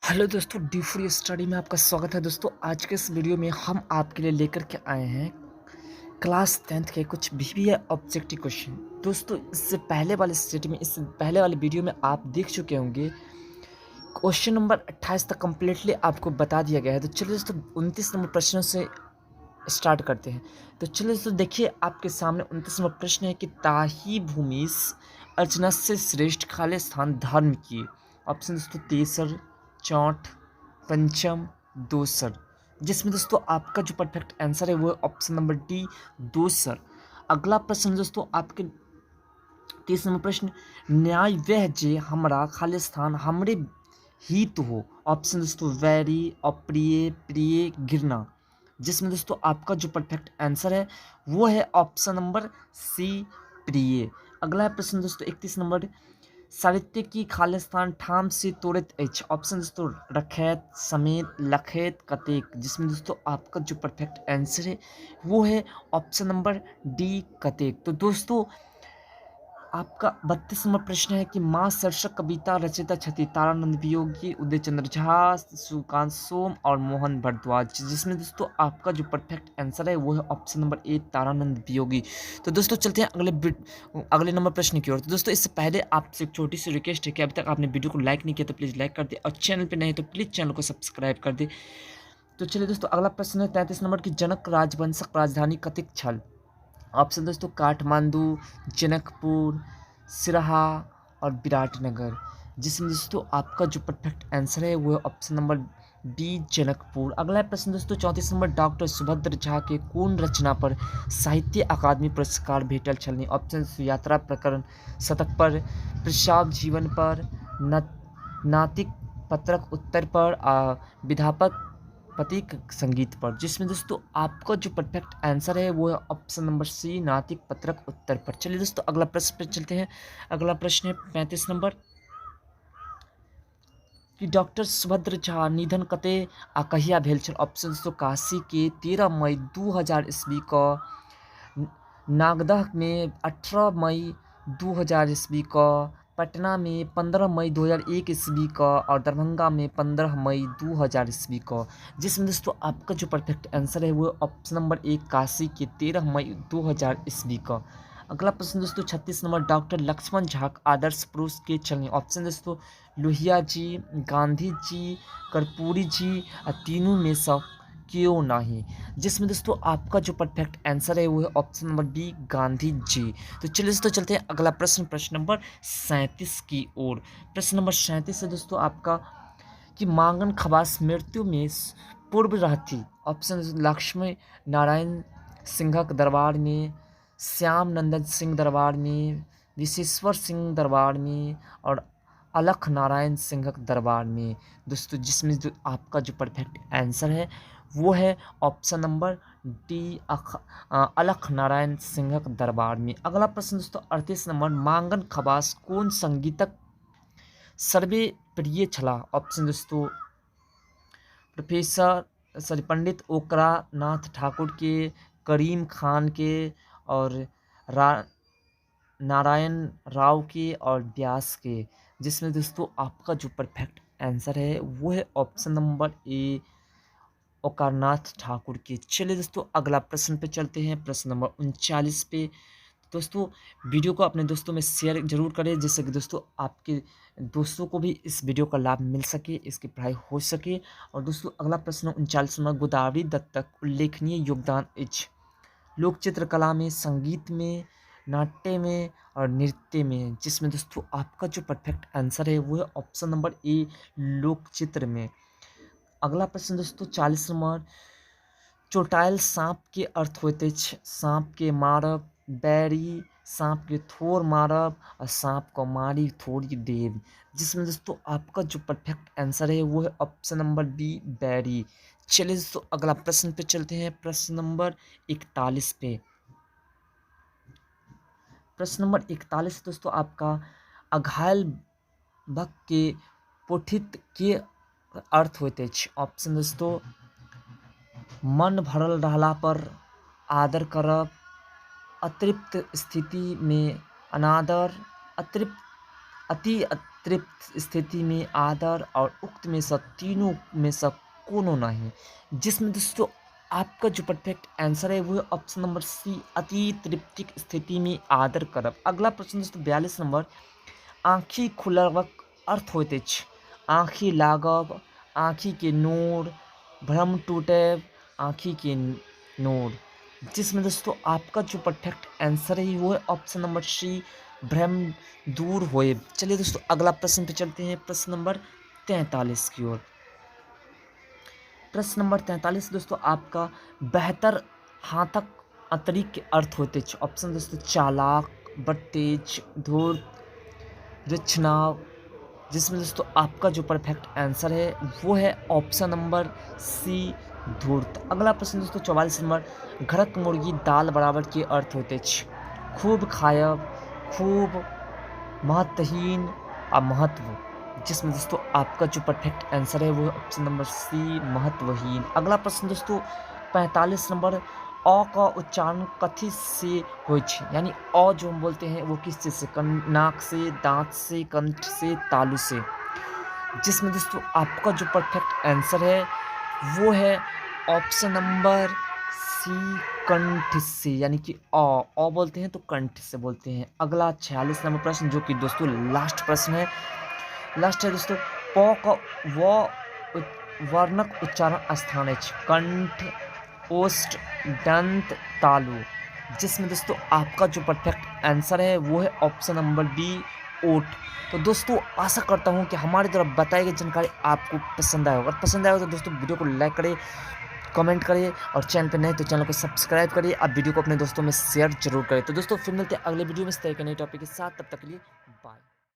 Hello दोस्तों, D for study में आपका स्वागत है। दोस्तों, आज के इस वीडियो में हम आपके लिए लेकर के आए हैं क्लास 10th के कुछ बीबीए ऑब्जेक्टिव क्वेश्चन। दोस्तों, इससे पहले वाले वीडियो में आप देख चुके होंगे। क्वेश्चन नंबर 28 तक कम्प्लीटली आपको बता दिया गया है। तो चलिए दोस्तों, 29 नंबर प्रश्नों से स्टार्ट करते हैं। तो चलिए दोस्तों, देखिए आपके सामने 29 नंबर प्रश्न है कि ताही भूमिस अर्चना से श्रेष्ठ खालिस्तान धर्म की। ऑप्शन दोस्तों तेसर, चौथ, पंचम, दोसर। जिसमें दोस्तों आपका जो परफेक्ट आंसर है वो है ऑप्शन नंबर डी, दोसर। अगला प्रश्न दोस्तों आपके 30 नंबर प्रश्न, न्याय वह जे हमरा खालिस्तान हमरे हित हो। ऑप्शन दोस्तों वैरी, अप्रिय, प्रिय, घृणा। जिसमें दोस्तों आपका जो परफेक्ट आंसर है वो है ऑप्शन नंबर सी, प्रिय। अगला प्रश्न दोस्तों 31 नंबर, साहित्य की खालिस्तान ठाम से तोड़त एच। ऑप्शन दोस्तों रखैत, समेत, लखैत, कतेक। जिसमें दोस्तों आपका जो परफेक्ट आंसर है वो है ऑप्शन नंबर डी, कतेक। तो दोस्तों आपका 32 नंबर प्रश्न है कि माँ शीर्षक कविता रचयिता छथि तारानंद वियोगी, उदय चंद्र झा, सुकांत सोम और मोहन भारद्वाज। जिसमें दोस्तों आपका जो परफेक्ट आंसर है वो है option number A, Taranand Viyogi. तो दोस्तों चलते हैं अगले नंबर प्रश्न की ओर। तो दोस्तों इससे पहले आपसे एक छोटी सी रिक्वेस्ट है कि अभी तक आपने वीडियो को लाइक नहीं किया तो प्लीज़ लाइक कर दे, और चैनल पर नहीं तो प्लीज़ चैनल को सब्सक्राइब कर दे। तो चलिए दोस्तों अगला प्रश्न है 33 नंबर की, जनक राजवंशक राजधानी कतिक छल। ऑप्शन दोस्तों काठमांडू, जनकपुर, सिरहा और विराटनगर। जिसमें दोस्तों आपका जो परफेक्ट आंसर है वो है ऑप्शन नंबर बी, जनकपुर। अगला प्रश्न दोस्तों 34 नंबर, डॉक्टर सुभद्र झा के कौन रचना पर साहित्य अकादमी पुरस्कार भेटल छलनी। ऑप्शन यात्रा प्रकरण, शतक पर, प्रसाव जीवन पर, नातिक पत्रक उत्तर पर, विधापक प्रतीक संगीत पर। जिसमें दोस्तों आपका जो परफेक्ट आंसर है वो है ऑप्शन नंबर सी, नातिक पत्रक उत्तर पर। चलिए दोस्तों अगला प्रश्न पे चलते हैं। अगला प्रश्न है 35 नंबर कि डॉक्टर सुभद्र झा निधन कते आ कहिया भेल छल। ऑप्शन दोस्तों काशी के 13 मई 2000 ईस्वी को, नागदह में 18 मई 2000 ईस्वी को, पटना में 15 मई 2001 ईस्वी का और दरभंगा में 15 मई 2000 ईस्वी का। जिसमें दोस्तों आपका जो परफेक्ट आंसर है वो ऑप्शन नंबर एक, काशी के 13 मई 2000 ईस्वी का। अगला प्रश्न दोस्तों 36 नंबर, डॉक्टर लक्ष्मण झा आदर्श पुरुष के चलनी। ऑप्शन दोस्तों लोहिया जी, गांधी जी, कर्पूरी जी, तीनों में से क्यों नहीं। जिसमें दोस्तों आपका जो परफेक्ट आंसर है वो है option number B, Gandhi ji. तो चलिए दोस्तों चलते हैं अगला प्रश्न, प्रश्न नंबर 37 की ओर। प्रश्न नंबर 37 है दोस्तों आपका कि मांगन खवास मृत्यु में पूर्व रहती। ऑप्शन लक्ष्मी नारायण सिंहक दरबार में, श्याम नंदन सिंह दरबार में, विशेश्वर सिंह दरबार में और अलख नारायण सिंह दरबार में। दोस्तों जिसमें जो आपका जो परफेक्ट आंसर है वो है ऑप्शन नंबर डी, अलख नारायण सिंह दरबार में। अगला प्रश्न दोस्तों 38 नंबर, मांगन खवास कौन संगीतक सर्वे प्रिय छला। ऑप्शन दोस्तों पंडित ओकरा नाथ ठाकुर के, करीम खान के और नारायण राव के और व्यास के। जिसमें दोस्तों आपका जो परफेक्ट आंसर है वो है ऑप्शन नंबर ए, ओकारनाथ ठाकुर के। चलिए दोस्तों अगला प्रश्न पे चलते हैं, प्रश्न नंबर 39 पे। दोस्तों वीडियो को अपने दोस्तों में शेयर जरूर करें जिससे कि दोस्तों आपके दोस्तों को भी इस वीडियो का लाभ मिल सके, इसकी पढ़ाई हो सके। और दोस्तों अगला प्रश्न 39 नंबर, गोदावरी दत्तक उल्लेखनीय योगदान इच लोक चित्रकला में, संगीत में, नाट्य में और नृत्य में। जिसमें दोस्तों आपका जो परफेक्ट आंसर है वो है ऑप्शन नंबर ए, लोक चित्र में। अगला प्रश्न दोस्तों 40 नंबर, चोटायल सांप के अर्थ होते सांप के मारब, बैरी, सांप के थोर मारब और सांप को मारी थोड़ी देव। जिसमें दोस्तों आपका जो परफेक्ट आंसर है वो है ऑप्शन नंबर बी, बैरी। चलिए दोस्तों अगला प्रश्न पे चलते हैं, प्रश्न नंबर 41 पे। प्रश्न नंबर 41 दोस्तों आपका अघायल भक्त के पोठित के अर्थ होते अछि। ऑप्शन दोस्तों मन भरल रहला पर आदर करब, अतृप्त स्थिति में अनादर, अति तृप्त स्थिति में आदर और उक्त में से तीनों में से कोनो नहीं, जिसमें दोस्तों आपका जो परफेक्ट आंसर है वो है ऑप्शन नंबर सी, अति तृप्तिक स्थिति में आदर करब। अगला प्रश्न दोस्तों 42 नंबर, आँखि खुलबक अर्थ होइत अछि आँखि लागब, आँखि के नोर, भ्रम टूटब, आँखि के नोर, जिसमें दोस्तों आपका जो परफेक्ट आंसर है वो है ऑप्शन नंबर सी, भ्रम दूर होए। चलिए दोस्तों अगला प्रश्न पे चलते हैं, प्रश्न नंबर 43 की ओर। प्रश्न नंबर 43 दोस्तों आपका बेहतर हाथक अंतरिक के अर्थ होते हैं। ऑप्शन दोस्तों चालाक, बटेज, धूर्त, रचनाव, जिसमें दोस्तों आपका जो परफेक्ट आंसर है वो है ऑप्शन नंबर सी, धूर्त। अगला प्रश्न दोस्तों 44 नंबर, घरक मुर्गी दाल बराबर के अर्थ होते हैं। खूब खायब, खूब, महत्वहीन और महत्व, जिसमें दोस्तों आपका जो परफेक्ट आंसर है वो है ऑप्शन नंबर सी, महत्वहीन। अगला प्रश्न दोस्तों 45 नंबर, अ का उच्चारण कथी से होय छै, यानी अ जो हम बोलते हैं वो किस चीज़ से, नाक से, दांत से, कंठ से, तालू से, जिसमें दोस्तों आपका जो परफेक्ट आंसर है वो है ऑप्शन नंबर सी, कंठ से, यानी कि अ बोलते हैं तो कंठ से बोलते हैं। अगला 46 नंबर प्रश्न जो कि दोस्तों लास्ट प्रश्न है, लास्ट है दोस्तों, प का व वर्णक उच्चारण स्थान है कंठ, ओष्ठ, दंत, तालु, जिसमें दोस्तों आपका जो परफेक्ट आंसर है वो है ऑप्शन नंबर बी, ओठ। तो दोस्तों आशा करता हूँ कि हमारी तरफ बताई गई जानकारी आपको पसंद आए, अगर पसंद आएगा तो दोस्तों वीडियो को लाइक करें, कमेंट करिए, और चैनल पर नए तो चैनल को सब्सक्राइब करिए। आप वीडियो को अपने दोस्तों में शेयर जरूर करें। तो दोस्तों फिर मिलते हैं अगले वीडियो में इस तरह के नए टॉपिक के साथ, तब तक के लिए